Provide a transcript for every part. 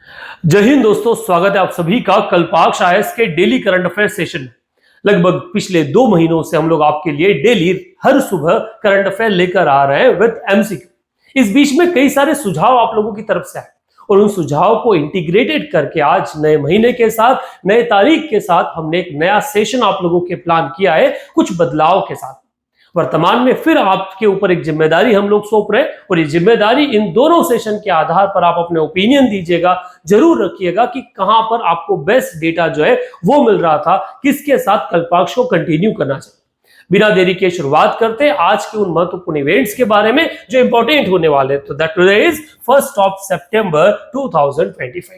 जय हिंद दोस्तों, स्वागत है आप सभी का कल्पाक्ष आईएएस के डेली करंट अफेयर सेशन में। लगभग पिछले 2 महीनों से हम लोग आपके लिए डेली हर सुबह करंट अफेयर लेकर आ रहे हैं विद एमसीक्यू। इस बीच में कई सारे सुझाव आप लोगों की तरफ से आए और उन सुझाव को इंटीग्रेटेड करके आज नए महीने के साथ, नए तारीख के साथ हमने एक नया सेशन आप लोगों के प्लान किया है, कुछ बदलाव के साथ। वर्तमान में फिर आपके ऊपर एक जिम्मेदारी हम लोग सौंप रहे हैं और ये जिम्मेदारी इन दोनों सेशन के आधार पर आप अपने ओपिनियन दीजिएगा, जरूर रखिएगा कि कहां पर आपको बेस्ट डेटा जो है वो मिल रहा था, किसके साथ कल्पाक्ष को कंटिन्यू करना चाहिए। बिना देरी के शुरुआत करते हैं आज के उन महत्वपूर्ण इवेंट्स के बारे में जो इंपॉर्टेंट होने वाले हैं। तो दैट टुडे इज 1 सितंबर 2025।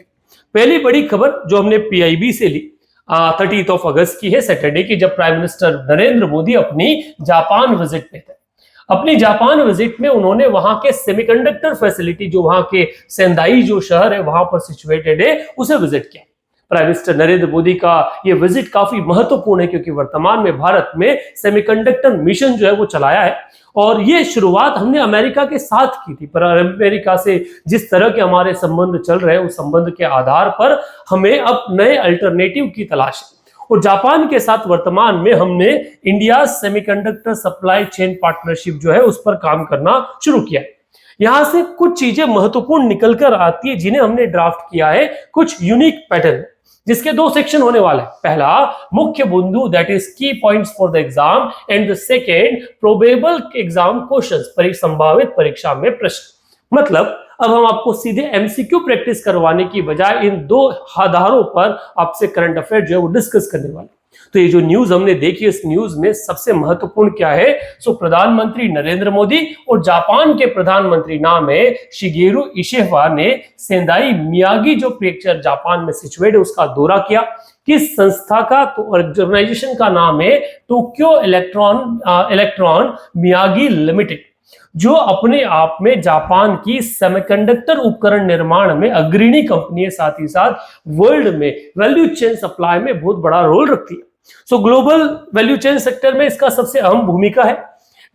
पहली बड़ी खबर जो हमने पीआईबी से ली 30 अगस्त की है, सैटरडे की, जब प्राइम मिनिस्टर नरेंद्र मोदी अपनी जापान विजिट में थे। अपनी जापान विजिट में उन्होंने वहां के सेमीकंडक्टर फैसिलिटी, जो वहां के सेंदाई जो शहर है वहां पर सिचुएटेड है, उसे विजिट किया। प्राइम मिनिस्टर नरेंद्र मोदी का यह विजिट काफी महत्वपूर्ण है क्योंकि वर्तमान में भारत में सेमीकंडक्टर मिशन जो है वो चलाया है और ये शुरुआत हमने अमेरिका के साथ की थी, पर अमेरिका से जिस तरह के हमारे संबंध चल रहे हैं उस संबंध के आधार पर हमें अब नए अल्टरनेटिव की तलाश है। और जापान के साथ वर्तमान में हमने India semiconductor supply chain partnership जो है उस पर काम करना शुरू किया है। यहां से कुछ चीजें महत्वपूर्ण निकलकर आती है जिन्हें हमने ड्राफ्ट किया है, कुछ यूनिक पैटर्न, जिसके 2 सेक्शन होने वाले हैं। पहला मुख्य बिंदु, दैट इज की points for the exam, and the second probable exam questions, संभावित परीक्षा में प्रश्न। मतलब अब हम आपको सीधे एमसीक्यू प्रैक्टिस करवाने की बजाय इन 2 आधारों पर आपसे करंट अफेयर जो है वो डिस्कस करने वाले। तो ये जो न्यूज हमने देखी, इस न्यूज में सबसे महत्वपूर्ण क्या है? प्रधानमंत्री नरेंद्र मोदी और जापान के प्रधानमंत्री नाम है शिगेरू इशिकावा ने सेंदाई मियागी जो प्रेफेक्चर जापान में सिचुएट है उसका दौरा किया। किस संस्था का? तो ऑर्गेनाइजेशन का नाम है टोक्यो इलेक्ट्रॉन मियागी लिमिटेड, जो अपने आप में जापान की सेमीकंडक्टर उपकरण निर्माण में अग्रणी कंपनी है, साथ ही साथ वर्ल्ड में वैल्यू चेन सप्लाई में बहुत बड़ा रोल रखती है। ग्लोबल वैल्यू चेन सेक्टर में इसका सबसे अहम भूमिका है।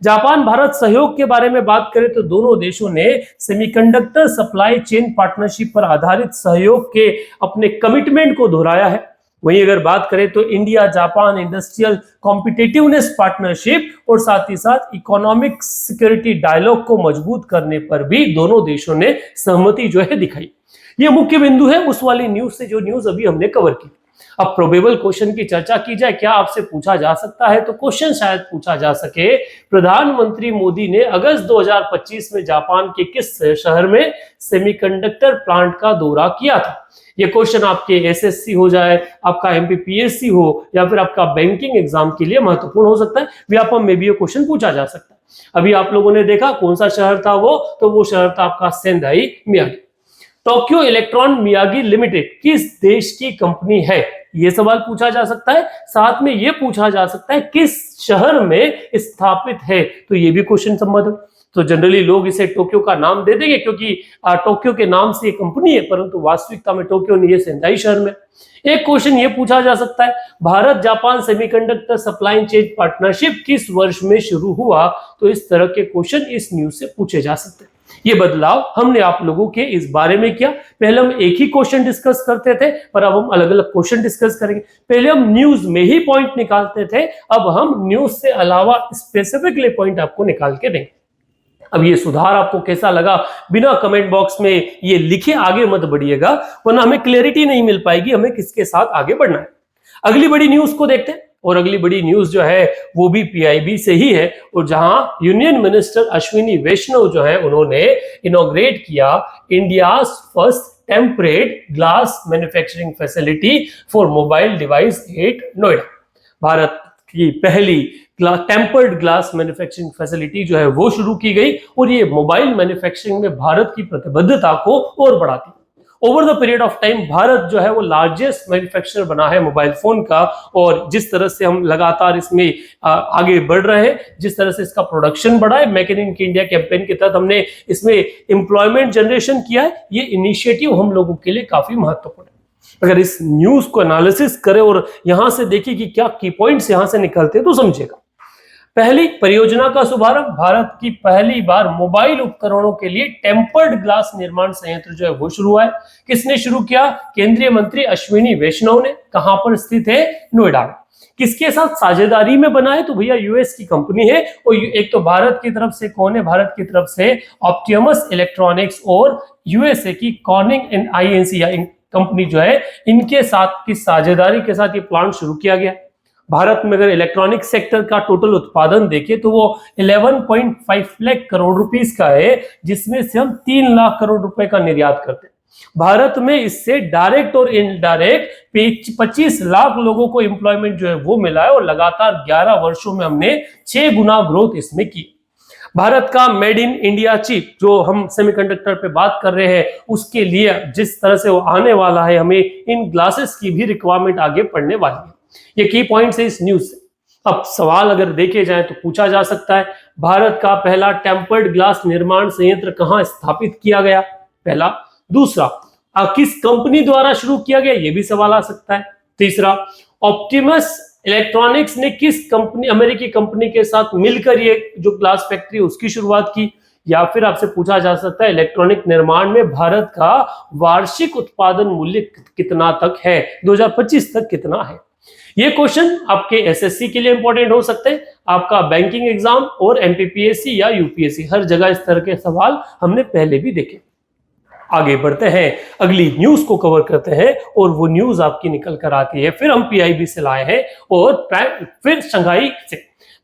जापान भारत सहयोग के बारे में बात करें तो दोनों देशों ने सेमीकंडक्टर सप्लाई चेन पार्टनरशिप पर आधारित सहयोग के अपने कमिटमेंट को दोहराया है। वहीं अगर बात करें तो India Japan industrial competitiveness partnership और साथ ही साथ इकोनॉमिक सिक्योरिटी डायलॉग को मजबूत करने पर भी दोनों देशों ने सहमति जो है दिखाई। ये मुख्य बिंदु है उस वाली न्यूज से जो न्यूज अभी हमने कवर की। अब प्रोबेबल क्वेश्चन की चर्चा की जाए, क्या आपसे पूछा जा सकता है? तो क्वेश्चन शायद पूछा जा सके, प्रधानमंत्री मोदी ने अगस्त 2025 में जापान के किस शहर में सेमीकंडक्टर प्लांट का दौरा किया था? ये क्वेश्चन आपके एसएससी हो जाए, आपका एमपीपीएससी हो या फिर आपका बैंकिंग एग्जाम के लिए महत्वपूर्ण हो सकता है। व्यापम में भी ये क्वेश्चन पूछा जा सकता है। अभी आप लोगों ने देखा कौन सा शहर था वो, तो वो शहर था आपका Sendai Miyagi. Tokyo electron Miyagi limited किस देश की कंपनी है? ये सवाल पूछा जा सकता है। साथ में ये पूछा जा सकता है किस शहर में स्थापित है, तो ये भी क्वेश्चन संबंध। तो जनरली लोग इसे टोक्यो का नाम दे देंगे क्योंकि टोक्यो के नाम से ये कंपनी है, परंतु वास्तविकता में टोक्यो नहीं है, सेंदाई शहर में। एक क्वेश्चन ये पूछा जा सकता है, Bharat Japan semiconductor supply chain partnership किस वर्ष में शुरू हुआ? तो इस तरह के क्वेश्चन इस न्यूज से पूछे जा सकते हैं। ये बदलाव हमने आप लोगों के इस बारे में किया। पहले हम एक ही क्वेश्चन डिस्कस करते थे, पर अब हम अलग अलग क्वेश्चन डिस्कस करेंगे। पहले हम न्यूज में ही पॉइंट निकालते थे, अब हम न्यूज से अलावा स्पेसिफिकली पॉइंट आपको निकाल के देंगे। अब ये सुधार आपको कैसा लगा, बिना कमेंट बॉक्स में ये लिखे आगे मत बढ़िएगा, वरना हमें क्लैरिटी नहीं मिल पाएगी हमें किसके साथ आगे बढ़ना है। अगली बड़ी न्यूज को देखते हैं और अगली बड़ी न्यूज जो है वो भी पीआईबी से ही है और जहां यूनियन मिनिस्टर अश्विनी वैष्णव जो है उन्होंने इनॉग्रेट किया India first temperate glass manufacturing facility for mobile device at Noida. Bharat की पहली टेम्पर्ड ग्लास मैन्युफैक्चरिंग फैसिलिटी जो है वो शुरू की गई और ये मोबाइल मैन्युफैक्चरिंग में भारत की प्रतिबद्धता को और बढ़ाती है। Over the period of time Bharat जो है वो लार्जेस्ट मैन्युफैक्चरर बना है मोबाइल फोन का, और जिस तरह से हम लगातार इसमें आगे बढ़ रहे हैं, जिस तरह से इसका प्रोडक्शन बढ़ा है, मेक इन इंडिया कैंपेन के तहत हमने इसमें एम्प्लॉयमेंट जनरेशन किया है, ये इनिशिएटिव हम लोगों के लिए काफी महत्वपूर्ण है। अगर इस न्यूज को एनालिसिस करें और यहां से देखिए कि क्या की पॉइंट्स यहां से निकलते हैं तो समझिएगा। पहली परियोजना का शुभारंभ, भारत की पहली बार मोबाइल उपकरणों के लिए टेम्पर्ड ग्लास निर्माण संयंत्र जो है वो शुरू हुआ है। किसने शुरू किया? केंद्रीय मंत्री अश्विनी वैष्णव ने। कहां पर स्थित है? नोएडा में। किसके साथ साझेदारी में बना है? तो भैया यूएस की कंपनी है। और एक तो भारत की तरफ से कौन है? भारत की तरफ से ऑप्टिमस इलेक्ट्रॉनिक्स और यूएसए की कॉर्निंग एंड आईएनसी कंपनी जो है, इनके साथ की साझेदारी के साथ ये प्लांट शुरू किया गया। भारत में अगर इलेक्ट्रॉनिक सेक्टर का टोटल उत्पादन देखें तो वो 11.5 लाख करोड़ रुपीस का है, जिसमें से हम 3 लाख करोड़ रुपए का निर्यात करते हैं। भारत में इससे डायरेक्ट और इनडायरेक्ट 25 लाख लोगों को एम्प्लॉयमेंट जो है वो मिला है और लगातार 11 वर्षों में हमने 6 गुना ग्रोथ इसमें की। भारत का मेड इन इंडिया चिप, जो हम सेमीकंडक्टर पे बात कर रहे हैं, उसके लिए जिस तरह से वो आने वाला है, हमें इन ग्लासेस की भी रिक्वायरमेंट आगे पड़ने वाली है। ये की पॉइंट्स है इस न्यूज से। अब सवाल अगर देखे जाए तो पूछा जा सकता है, भारत का पहला टेम्पर्ड ग्लास निर्माण संयंत्र कहां स्थापित किया गया? पहला। दूसरा, किस कंपनी द्वारा शुरू किया गया? ये भी सवाल आ सकता है। तीसरा, ऑप्टिमस इलेक्ट्रॉनिक्स ने किस कंपनी, अमेरिकी कंपनी के साथ मिलकर ये जो ग्लास फैक्ट्री उसकी शुरुआत की? या फिर आपसे पूछा जा सकता है, इलेक्ट्रॉनिक निर्माण में भारत का वार्षिक उत्पादन मूल्य कितना तक है, 2025 तक कितना है? ये क्वेश्चन आपके एसएससी के लिए इंपॉर्टेंट हो सकते हैं, आपका बैंकिंग एग्जाम और एमपीपीएससी या यूपीएससी, हर जगह इस तरह के सवाल हमने पहले भी देखे। आगे बढ़ते हैं, अगली न्यूज को कवर करते हैं और वो न्यूज आपकी निकल कर आती है। फिर हम पीआईबी से लाए हैं और फिर शंघाई से।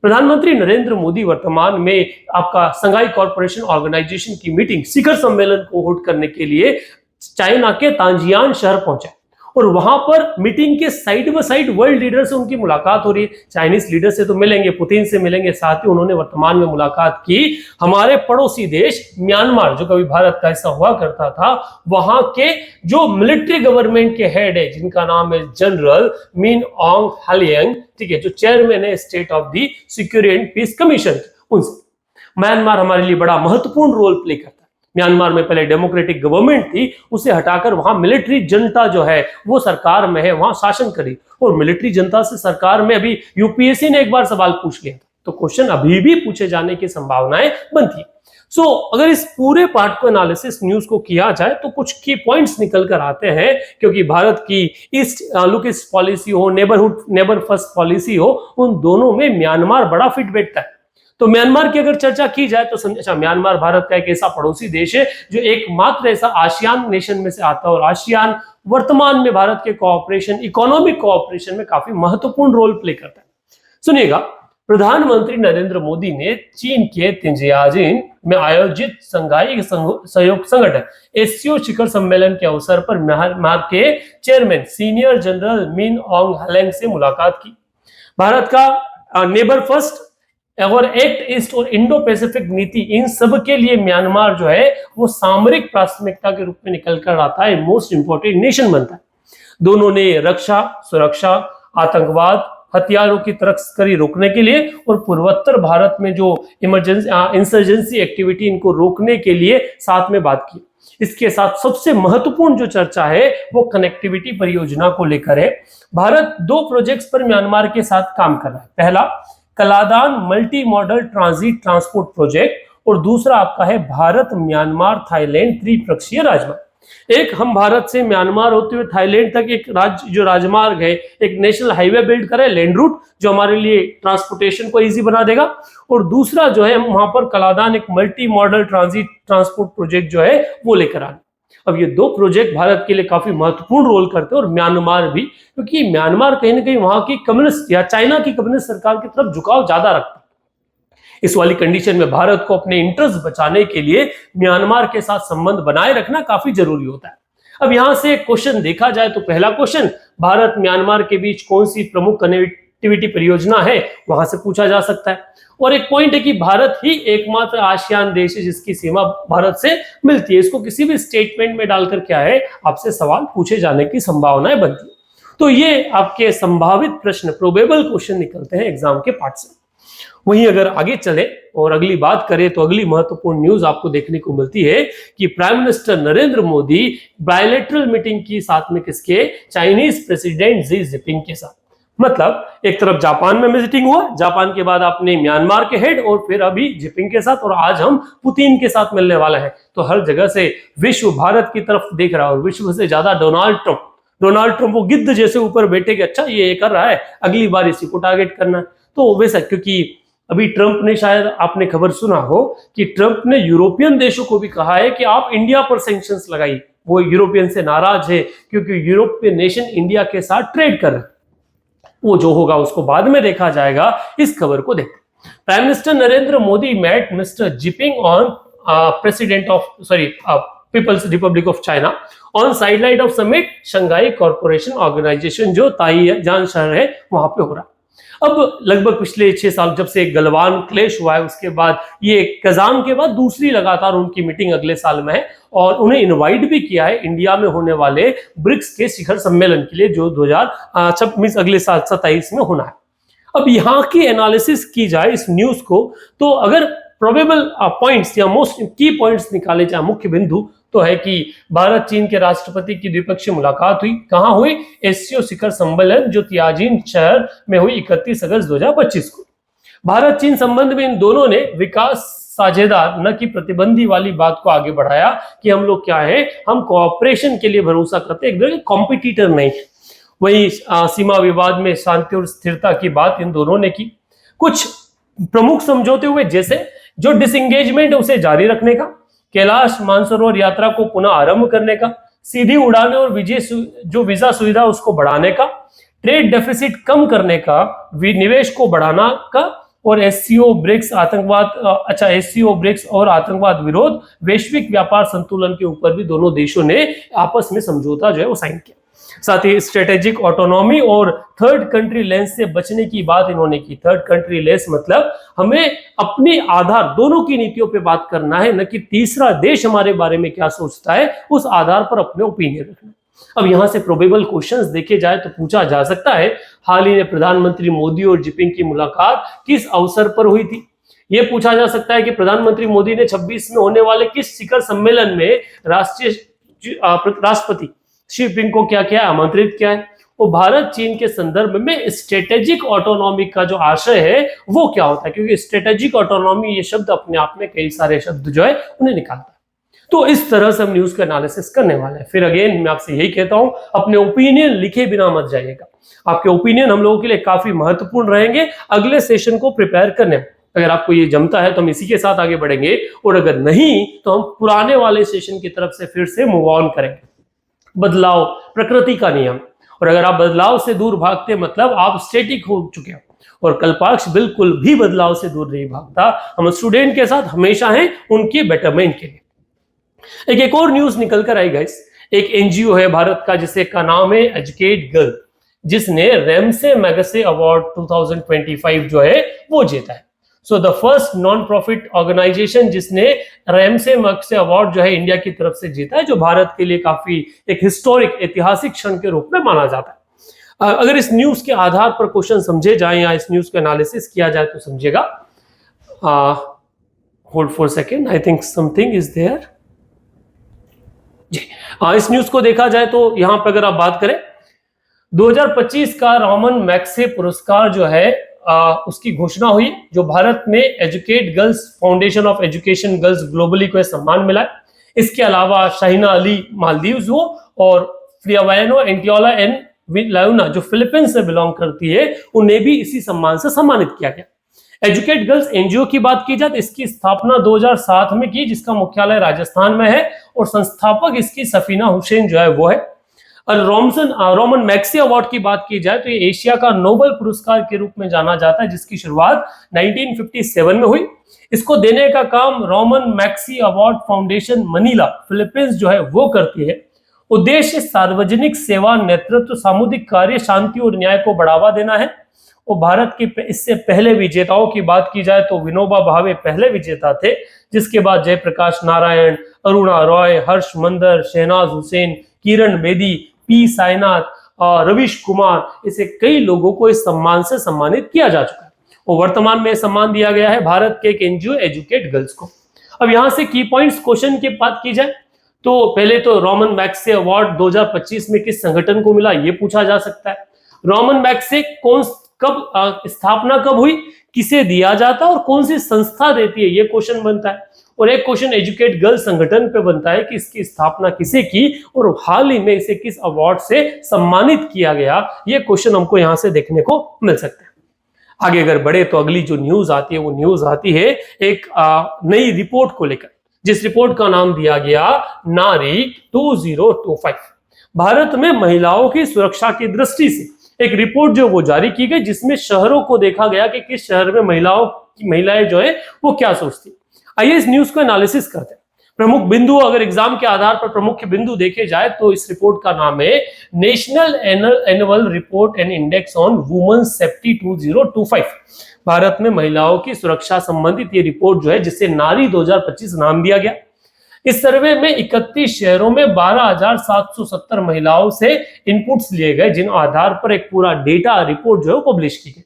प्रधानमंत्री नरेंद्र मोदी वर्तमान में आपका शंघाई कॉर्पोरेशन ऑर्गेनाइजेशन की मीटिंग, शिखर सम्मेलन को होल्ड करने के लिए चाइना के तांजियान शहर पहुंचे और वहां पर मीटिंग के side by side world leader से उनकी मुलाकात हो रही है। चाइनीज लीडर से तो मिलेंगे, पुतिन से मिलेंगे, साथ ही उन्होंने वर्तमान में मुलाकात की हमारे पड़ोसी देश म्यांमार, जो कभी भारत का हिस्सा हुआ करता था, वहां के जो मिलिट्री गवर्नमेंट के हेड है, जिनका नाम है जनरल मिन ऑन्ग हलियांग, ठीक है, जो चेयरमैन है state of the security and peace commission, उनसे। म्यांमार हमारे लिए बड़ा महत्वपूर्ण रोल प्ले करता है। म्यांमार में पहले डेमोक्रेटिक गवर्नमेंट थी, उसे हटाकर वहां मिलिट्री जनता जो है वो सरकार में है, वहां शासन करी, और मिलिट्री जनता से सरकार में अभी यूपीएससी ने एक बार सवाल पूछ लिया था, तो क्वेश्चन अभी भी पूछे जाने की संभावनाएं बनती है। सो अगर इस पूरे पार्ट को एनालिसिस न्यूज को किया जाए तो कुछ की पॉइंट्स निकल कर आते हैं, क्योंकि भारत की ईस्ट लुक ईस्ट पॉलिसी हो, नेबर फर्स्ट पॉलिसी हो, उन दोनों में म्यांमार बड़ा फिट बैठता है। तो म्यांमार की अगर चर्चा की जाए तो अच्छा, म्यांमार भारत का एक ऐसा पड़ोसी देश है जो एकमात्र ऐसा आसियान नेशन में से आता है, और आसियान वर्तमान में भारत के कोऑपरेशन, इकोनॉमिक कोऑपरेशन में काफी महत्वपूर्ण रोल प्ले करता है। सुनिएगा, प्रधानमंत्री नरेंद्र मोदी ने चीन के तिनजियाजिन में आयोजित शंघाई सहयोग संगठन एससीओ शिखर सम्मेलन के अवसर पर म्यांमार के चेयरमैन सीनियर जनरल मिन ऑन्ग हलैंग से मुलाकात की। भारत का नेबर फर्स्ट और एक्ट ईस्ट और इंडो पैसिफिक नीति, इन सब के लिए म्यांमार जो है वो सामरिक प्राथमिकता के रूप में निकल कर आता है, मोस्ट इंपोर्टेंट नेशन बनता है। दोनों ने रक्षा, सुरक्षा, आतंकवाद, हथियारों की तस्करी रोकने के लिए और पूर्वोत्तर भारत में जो इंसर्जेंसी एक्टिविटी, इनको रोकने के लिए साथ में बात की। इसके साथ सबसे महत्वपूर्ण जो चर्चा है वो कनेक्टिविटी परियोजना को लेकर है। भारत 2 प्रोजेक्ट्स पर म्यांमार के साथ काम कर रहा है। पहला Kaladan multi modal transit transport project, और दूसरा आपका है भारत म्यांमार थाईलैंड त्रिपक्षीय राजमार्ग। एक हम भारत से म्यांमार होते हुए थाईलैंड तक एक जो राजमार्ग है, एक नेशनल हाईवे बिल्ड करें, लैंड रूट, जो हमारे लिए ट्रांसपोर्टेशन को इजी बना देगा, और दूसरा जो है हम वहां पर कलादान एक multi modal transit transport project जो है वो लेकर आए। अब ये 2 प्रोजेक्ट भारत के लिए काफी महत्वपूर्ण रोल करते हैं, और म्यांमार भी, क्योंकि म्यांमार कहीं ना कहीं वहां की कम्युनिस्ट या चाइना की कम्युनिस्ट सरकार की तरफ झुकाव ज्यादा रखता है। इस वाली कंडीशन में भारत को अपने इंटरेस्ट बचाने के लिए म्यांमार के साथ संबंध बनाए रखना काफी जरूरी होता है। अब यहां से क्वेश्चन देखा जाए तो पहला क्वेश्चन, भारत म्यांमार के बीच कौन सी प्रमुख कनेक्टिविटी परियोजना है, वहां से पूछा जा सकता है। और एक पॉइंट है कि भारत ही एकमात्र आसियान देश है जिसकी सीमा भारत से मिलती है। इसको किसी भी स्टेटमेंट में डालकर क्या है, आपसे सवाल पूछे जाने की संभावनाएं बनती है। तो ये आपके संभावित प्रश्न, प्रोबेबल क्वेश्चन निकलते हैं एग्जाम के पार्ट से। वहीं अगर आगे चले और अगली बात करें तो अगली महत्वपूर्ण न्यूज आपको देखने को मिलती है कि prime minister Narendra Modi bilateral meeting की साथ में किसके, चाइनीज प्रेसिडेंट शी जिनपिंग के साथ। मतलब एक तरफ जापान में विजिटिंग हुआ, जापान के बाद आपने म्यांमार के हेड और फिर अभी जिनपिंग के साथ, और आज हम पुतिन के साथ मिलने वाले हैं। तो हर जगह से विश्व भारत की तरफ देख रहा है और विश्व से ज्यादा डोनाल्ड ट्रंप वो गिद्ध जैसे ऊपर बैठे कि अच्छा ये कर रहा है, अगली बार इसी को टारगेट करना है। तो वैसा, क्योंकि अभी ट्रंप ने, शायद आपने खबर सुना हो कि ट्रंप ने यूरोपियन देशों को भी कहा है कि आप इंडिया पर सैंक्शंस लगाइए। वो यूरोपियन से नाराज है क्योंकि यूरोपियन नेशन इंडिया के साथ ट्रेड कर रहे हैं। वो जो होगा उसको बाद में देखा जाएगा। इस खबर को देखते, prime minister Narendra Modi met mister Jinping on president of People's Republic of China on sideline of summit Shanghai corporation organization, जो ताइजान शहर है वहां पे हो रहा। अब लगभग पिछले 6 साल जब से गलवान क्लेश हुआ है, उसके बाद ये कजान के बाद दूसरी लगातार उनकी मीटिंग अगले साल में है, और उन्हें इनवाइट भी किया है इंडिया में होने वाले ब्रिक्स के शिखर सम्मेलन के लिए, जो 2026 अगले साल 27 में होना है। अब यहाँ की एनालिसिस की जाए इस न्यूज को, तो अगर प्रोबेबल पॉइंट्स या मोस्ट की पॉइंट्स निकाले जाए, मुख्य बिंदु तो है कि भारत चीन के राष्ट्रपति की द्विपक्षीय मुलाकात हुई। कहां हुई? एससीओ शिखर सम्मेलन जो तियाजिन शहर में हुई 31 अगस्त 2025 को। भारत चीन संबंध में इन दोनों ने विकास साझेदार न कि प्रतिबंधी वाली बात को आगे बढ़ाया कि हम लोग क्या है, हम कोऑपरेशन के लिए भरोसा करते हैं, एक दूसरे के कॉम्पिटिटर नहीं है। वही सीमा विवाद में शांति और स्थिरता की बात इन दोनों ने की। कुछ प्रमुख समझौते हुए, जैसे जो डिसएंगेजमेंट है उसे जारी रखने का, कैलाश मानसरोवर यात्रा को पुनः आरंभ करने का, सीधी उड़ाने और जो वीजा सुविधा उसको बढ़ाने का, ट्रेड डेफिसिट कम करने का, निवेश को बढ़ाना का, और एससीओ ब्रिक्स और आतंकवाद विरोध, वैश्विक व्यापार संतुलन के ऊपर भी दोनों देशों ने आपस में समझौता जो है वो साइन किया। साथ ही स्ट्रेटेजिक ऑटोनॉमी और थर्ड कंट्री लेंस से बचने की बात इन्होंने की। थर्ड कंट्री लेंस मतलब हमें अपने आधार, दोनों की नीतियों पे बात करना है, न कि तीसरा देश हमारे बारे में क्या सोचता है उस आधार पर अपने ओपिनियन रखना। अब यहां से प्रोबेबल क्वेश्चंस देखे जाए तो पूछा जा सकता है, हाल ही में प्रधानमंत्री मोदी और जिनपिंग की मुलाकात किस अवसर पर हुई थी? यह पूछा जा सकता है कि प्रधानमंत्री मोदी ने 26 में होने वाले किस शिखर सम्मेलन में राष्ट्रपति शी जिनपिंग को क्या किया, आमंत्रित किया है? और भारत चीन के संदर्भ में स्ट्रेटेजिक ऑटोनॉमी का जो आशय है वो क्या होता है? क्योंकि स्ट्रेटेजिक ऑटोनॉमी ये शब्द अपने आप में कई सारे शब्द जो है उन्हें निकालता है। तो इस तरह से हम न्यूज का एनालिसिस करने वाले हैं। फिर अगेन मैं आपसे यही कहता हूं, अपने ओपिनियन लिखे बिना मत जाइएगा। आपके ओपिनियन हम लोगों के लिए काफी महत्वपूर्ण रहेंगे अगले सेशन को प्रिपेयर करने में। अगर आपको ये जमता है तो हम इसी के साथ आगे बढ़ेंगे, और अगर नहीं तो हम पुराने वाले सेशन की तरफ से फिर से मूव ऑन करेंगे। बदलाव प्रकृति का नियम, और अगर आप बदलाव से दूर भागते मतलब आप स्टैटिक हो चुके हो, और कल्पाक्ष बिल्कुल भी बदलाव से दूर नहीं भागता। हम स्टूडेंट के साथ हमेशा हैं उनके बेटरमेंट के लिए। एक और न्यूज निकल कर आई गाइस, एक एनजीओ है भारत का जिसे का नाम है एजुकेट गर्ल, जिसने रेमसे मैगसे अवार्ड 2025 जो है वो जीता है। So the first non profit organization जिसने रेमसे मैगसे अवार्ड जो है इंडिया की तरफ से जीता है, जो भारत के लिए काफी एक हिस्टोरिक ऐतिहासिक क्षण के रूप में माना जाता है। अगर इस न्यूज के आधार पर क्वेश्चन समझे जाए या इस न्यूज का एनालिसिस किया जाए तो समझेगा। Hold for second, I think something is there जी। इस न्यूज को देखा जाए तो यहां पर अगर आप बात करें 2025 का रॉमन मैग्से पुरस्कार जो है उसकी घोषणा हुई, जो भारत में educate girls foundation of education girls globally को सम्मान मिला है। इसके अलावा शाहिना अली मालदीव्स हो और फ्लियावानो एंटियोला एन लायुना जो फिलीपींस से बिलोंग करती है, उन्हें भी इसी सम्मान से सम्मानित किया गया। एजुकेट गर्ल्स एनजीओ की बात की जाए तो इसकी स्थापना 2007 में की, जिसका मुख्यालय राजस्थान में है, और संस्थापक इसकी सफीना हुसैन जो है वो है। और रोमन मैग्से अवार्ड की बात की जाए तो ये एशिया का नोबेल पुरस्कार के रूप में जाना जाता है, जिसकी शुरुआत 1957 में हुई। इसको देने का काम Ramon Magsaysay award foundation Manila Philippines जो है वो करती है। उद्देश्य सार्वजनिक सेवा, नेतृत्व, सामुदायिक कार्य, शांति और न्याय को बढ़ावा देना है। और भारत के इससे पहले विजेताओं की बात की जाए तो विनोबा भावे पहले विजेता थे, जिसके बाद जयप्रकाश नारायण, अरुणा रॉय, हर्ष मंदर, शहनाज हुसैन, किरण बेदी, पी साईनाथ और रविश कुमार, इसे कई लोगों को इस सम्मान से सम्मानित किया जा चुका है। और वर्तमान में सम्मान दिया गया है भारत के एक एनजीओ एजुकेट गर्ल्स को। अब यहां से की पॉइंट्स क्वेश्चन की बात की जाए तो पहले तो रोमन मैग्से अवार्ड 2025 में किस संगठन को मिला ये पूछा जा सकता है। रोमन बैंक से कब स्थापना कब हुई, किसे दिया जाता है और कौन सी संस्था देती है, ये क्वेश्चन बनता है। और एक क्वेश्चन एजुकेट गर्ल संगठन पे बनता है कि इसकी स्थापना किसे की और हाल ही में इसे किस अवार्ड से सम्मानित किया गया, ये क्वेश्चन हमको यहां से देखने को मिल सकता है। आगे अगर बढ़े तो अगली जो न्यूज आती है वो न्यूज आती है एक नई रिपोर्ट को लेकर, जिस रिपोर्ट का नाम दिया गया नारी 2025। भारत में महिलाओं की सुरक्षा की दृष्टि से एक रिपोर्ट जो वो जारी की गई, जिसमें शहरों को देखा गया कि किस शहर में महिलाएं जो है वो क्या सोचती। आइए इस न्यूज को एनालिसिस करते हैं। प्रमुख बिंदु, अगर एग्जाम के आधार पर प्रमुख बिंदु देखे जाए तो इस रिपोर्ट का नाम है national annual report and index on women safety 2025। Bharat में महिलाओं की सुरक्षा संबंधित ये रिपोर्ट जो है, जिसे नारी 2025 नाम दिया गया। इस सर्वे में 31 शहरों में 12,770 महिलाओं से इनपुट्स लिए गए, जिन आधार पर एक पूरा डेटा रिपोर्ट जो है पब्लिश की गई।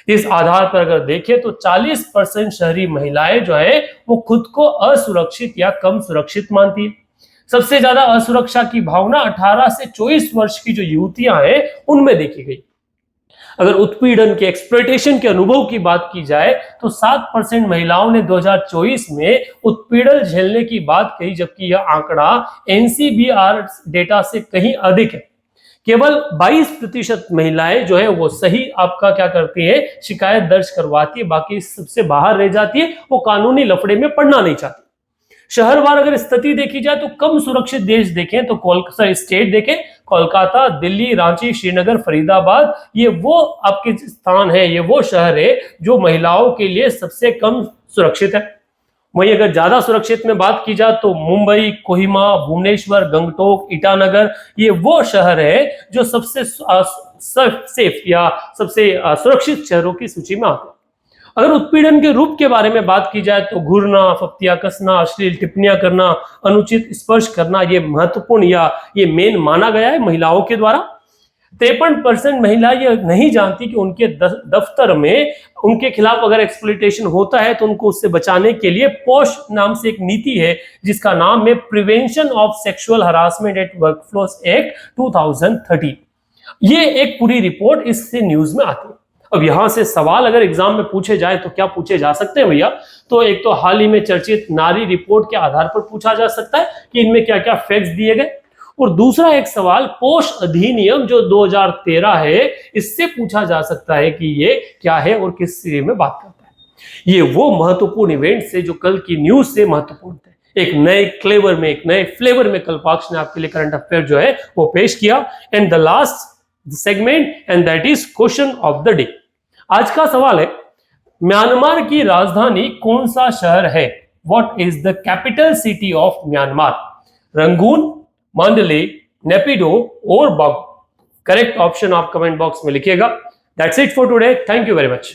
इस आधार पर अगर देखें तो 40% शहरी महिलाएं जो है वो खुद को असुरक्षित या कम सुरक्षित मानती है। सबसे ज्यादा असुरक्षा की भावना 18 से 24 वर्ष की जो युवतियां हैं उनमें देखी गई। अगर उत्पीड़न के एक्सप्लॉयटेशन के अनुभव की बात की जाए तो 7% महिलाओं ने 2024 में उत्पीड़न झेलने की बात कही, जबकि यह आंकड़ा एनसीबीआर डेटा से कहीं अधिक है। केवल 22% महिलाएं जो है वो सही आपका क्या करती है, शिकायत दर्ज करवाती है, बाकी सबसे बाहर रह जाती है, वो कानूनी लफड़े में पड़ना नहीं चाहती। शहरवार अगर स्थिति देखी जाए तो कम सुरक्षित देश देखें तो कोलकाता स्टेट देखें, कोलकाता, दिल्ली, रांची, श्रीनगर, फरीदाबाद, ये वो आपके स्थान है, ये वो शहर है जो महिलाओं के लिए सबसे कम सुरक्षित है। वहीं अगर ज्यादा सुरक्षित में बात की जाए तो मुंबई, कोहिमा, भुवनेश्वर, गंगटोक, ईटानगर, ये वो शहर है जो सबसे सेफ या सबसे सुरक्षित शहरों की सूची में आते हैं। अगर उत्पीड़न के रूप के बारे में बात की जाए तो घूरना, फप्तियां कसना, अश्लील टिप्पणियां करना, अनुचित स्पर्श करना, ये महत्वपूर्ण या ये मेन माना गया है महिलाओं के द्वारा। 53% महिला ये नहीं जानती कि उनके दफ्तर में उनके खिलाफ अगर एक्सप्लॉयटेशन होता है तो उनको उससे बचाने के लिए पॉश नाम से एक नीति है, जिसका नाम है prevention of sexual harassment eight workplace act 2013। ये एक पूरी रिपोर्ट इससे न्यूज में आती है। अब यहां से सवाल अगर एग्जाम में पूछे जाए तो क्या पूछे जा सकते हैं भैया, तो एक तो हाल ही में चर्चित नारी रिपोर्ट के आधार पर पूछा जा सकता है कि इनमें क्या क्या फैक्ट्स दिए गए, और दूसरा एक सवाल पोष अधिनियम जो 2013 है इससे पूछा जा सकता है कि ये क्या है और किस सिरे में बात करता है। ये वो महत्वपूर्ण इवेंट से जो कल की न्यूज से महत्वपूर्ण थे। एक नए क्लेवर में, एक नए फ्लेवर में कल्पाक्ष ने आपके लिए करंट अफेयर जो है वो पेश किया। And the last segment and that is question of the day. आज का सवाल है, म्यांमार की राजधानी कौन सा शहर है? What is the capital city of Myanmar? Rangoon, Mandalay, Naypyidaw और बागु? करेक्ट ऑप्शन आप कमेंट बॉक्स में लिखिएगा। That's it for today. Thank you very much.